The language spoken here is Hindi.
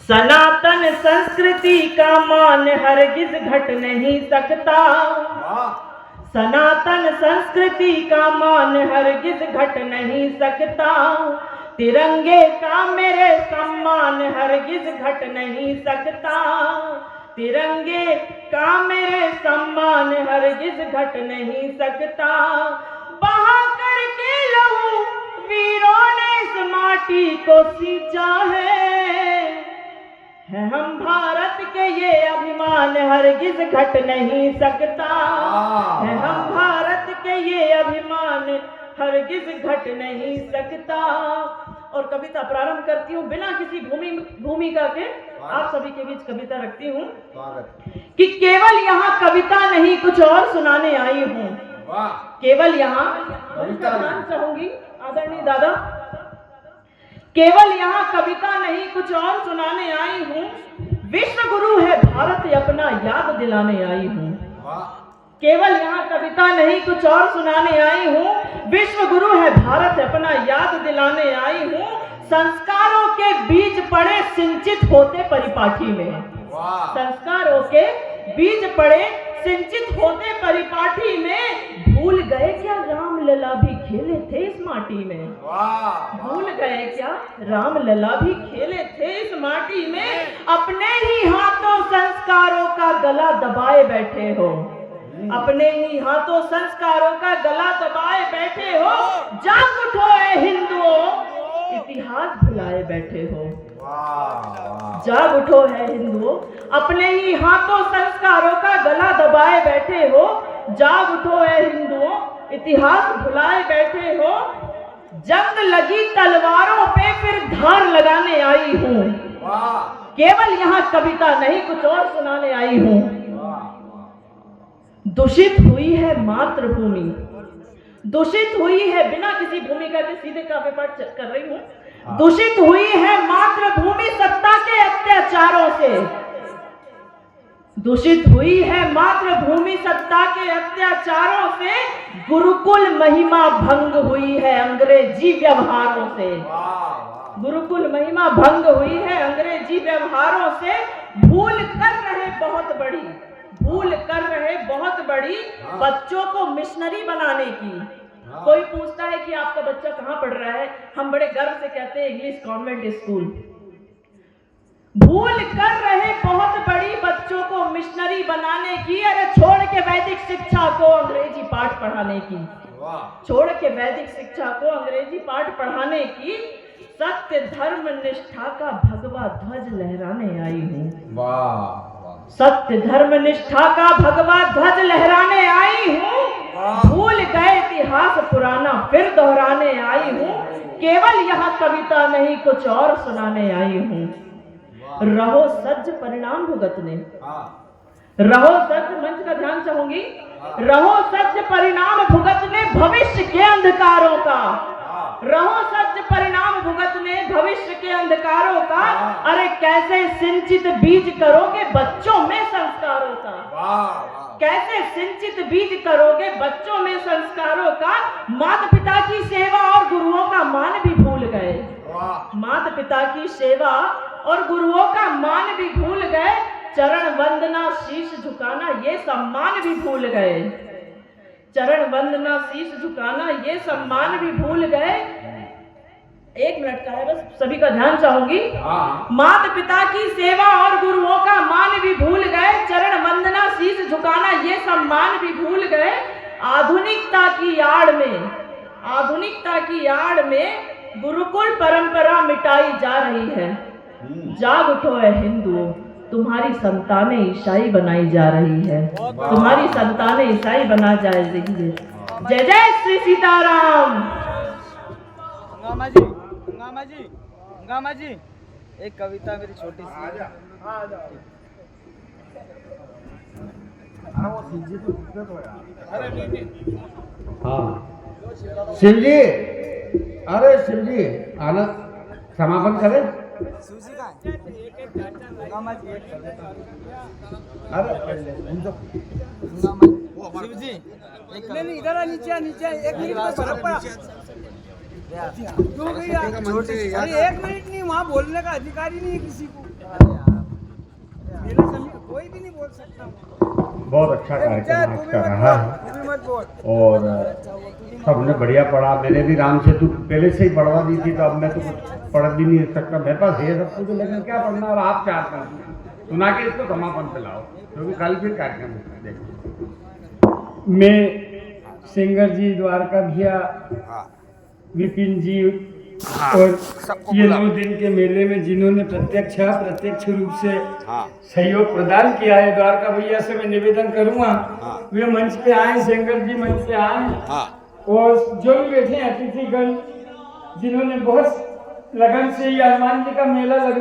सनातन संस्कृति का मान हरगिज घट नहीं सकता। सनातन संस्कृति का मान हरगिज घट नहीं सकता। तिरंगे का मेरे सम्मान हरगिज घट नहीं सकता। तिरंगे का मेरे सम्मान हरगिज घट नहीं सकता। बहा करके लहू वीरों ने इस माटी को सींचा है हम भारत के ये अभिमान हरगिज घट नहीं सकता। है हम भारत के ये अभिमान हरगिज घट नहीं सकता। और कविता प्रारंभ करती हूँ बिना किसी भूमिका के। आप सभी के बीच कविता रखती हूँ कि केवल यहाँ कविता नहीं कुछ और सुनाने आई हूँ। केवल यहाँ चाहूंगी आदरणीय दादा, केवल यहाँ कविता नहीं कुछ और सुनाने आई हूँ। विश्व गुरु है भारत अपना याद दिलाने आई हूँ। केवल यहाँ कविता नहीं कुछ और सुनाने आई हूँ। विश्व गुरु है भारत अपना याद दिलाने आई हूँ। संस्कारों के बीज पड़े सिंचित होते परिपाठी में। संस्कारों के बीज पड़े सिंचित होते परिपाठी में। भूल गए क्या राम लला भी खेले थे इस माटी में। भूल गए क्या राम लला भी खेले थे इस माटी में। अपने ही हाथों संस्कारों का गला दबाए बैठे हो। अपने ही हाथों संस्कारों का गला दबाए बैठे हो। जाग उठो ऐ हिंदुओं इतिहास भुलाए बैठे हो। जाग उठो है हिंदुओं अपने ही हाथों संस्कारों का गला दबाए बैठे हो। जाग उठो है हिंदुओं इतिहास भुलाए बैठे हो। जंग लगी तलवारों पे फिर धार लगाने आई हूँ। केवल यहाँ कविता नहीं कुछ और सुनाने आई हूँ। दूषित हुई है मातृभूमि। दूषित हुई है बिना किसी भूमिका के सीधे काव्य पाठ कर रही हूँ। दूषित हुई है मातृभूमि सत्ता के अत्याचारों से। दूषित हुई है मातृभूमि सत्ता के अत्याचारों से। गुरुकुल महिमा भंग हुई है अंग्रेजी व्यवहारों से। गुरुकुल महिमा भंग हुई है अंग्रेजी व्यवहारों से। भूल कर रहे बहुत बड़ी बच्चों को मिशनरी बनाने की। कोई पूछता है कि आपका बच्चा कहाँ पढ़ रहा है, हम बड़े गर्व से कहते हैं इंग्लिश कॉन्वेंट स्कूल। भूल कर रहे बहुत बड़ी बच्चों को मिशनरी बनाने की। अरे छोड़ के वैदिक शिक्षा को अंग्रेजी पाठ पढ़ाने की। छोड़ के वैदिक शिक्षा को अंग्रेजी पाठ पढ़ाने की। सत्य धर्म निष्ठा का भगवा ध्वज लहराने आई हूँ। सत्य धर्म निष्ठा का भगवा ध्वज लहराने आई हूँ। भूल गए इतिहास पुराना फिर दोहराने आई हूँ। केवल यहाँ कविता नहीं कुछ और सुनाने आई हूँ। रहो सज्ज परिणाम भुगतने। रहो सज्ज, मंच का ध्यान चाहूंगी। रहो सज्ज परिणाम भुगतने भविष्य के अंधकारों का। रहो सज्ज परिणाम भुगतने भविष्य के अंधकारों का। अरे कैसे सिंचित बीज करोगे बच्चों में संस्कारों का। कैसे सिंचित बीज करोगे बच्चों में संस्कारों का। माता पिता की सेवा और गुरुओं का मान भी भूल गए। माता पिता की सेवा और गुरुओं का मान भी भूल गए। चरण वंदना शीश झुकाना ये सम्मान भी भूल गए। चरण वंदना शीश झुकाना ये सम्मान भी भूल गए। 1 मिनट का है बस, सभी का ध्यान चाहूंगी। माता पिता की सेवा और गुरुओं का मान भी भूल गए। चरण वंदना शीश झुकाना ये सम्मान भी भूल गए। आधुनिकता की आड़ में गुरुकुल परंपरा मिटाई जा रही है। जाग उठो है हिंदुओं तुम्हारी संतानें ईसाई बनाई जा रही है। तुम्हारी संतानें ईसाई बना जा रही है। जय जय श्री सीताराम। गंगा जी एक कविता मेरी छोटी सी। शिव जी, अरे शिव जी आना समापन करें। सूजी का गंगा जी एक अरे शिव जी एक नहीं इधर नीचे 1 मिनट तो फर्क पड़ा। अरे 1 मिनट नहीं वहाँ बोलने का अधिकार ही नहीं है किसी को। मेरे समीप कोई भी नहीं बोल सकता। बहुत अच्छा कार्यक्रम आज का रहा है तू भी मत बोल। और सबने बढ़िया पढ़ा। मैंने भी राम सेतु पहले से ही पढ़वा दी थी, तो अब मैं तो कुछ पढ़ भी नहीं सकता, मेरे पास है सब कुछ, लेकिन क्या पढ़ना। और आप चाहते हैं सुना के इसको समापन पे लाओ, क्योंकि कल फिर कार्यक्रम है। देखो मैं सिंगर जी, द्वारका भैया, विपिन जी और ये 9 दिन के मेले में जिन्होंने प्रत्यक्ष रूप से सहयोग प्रदान किया है, द्वारका भैया से मैं निवेदन करूंगा वे मंच पे आए, सिंगर जी मंच पे आए, और जो भी बैठे हैं अतिथिगण जिन्होंने बहुत लगन से ये हनुमान जी का मेला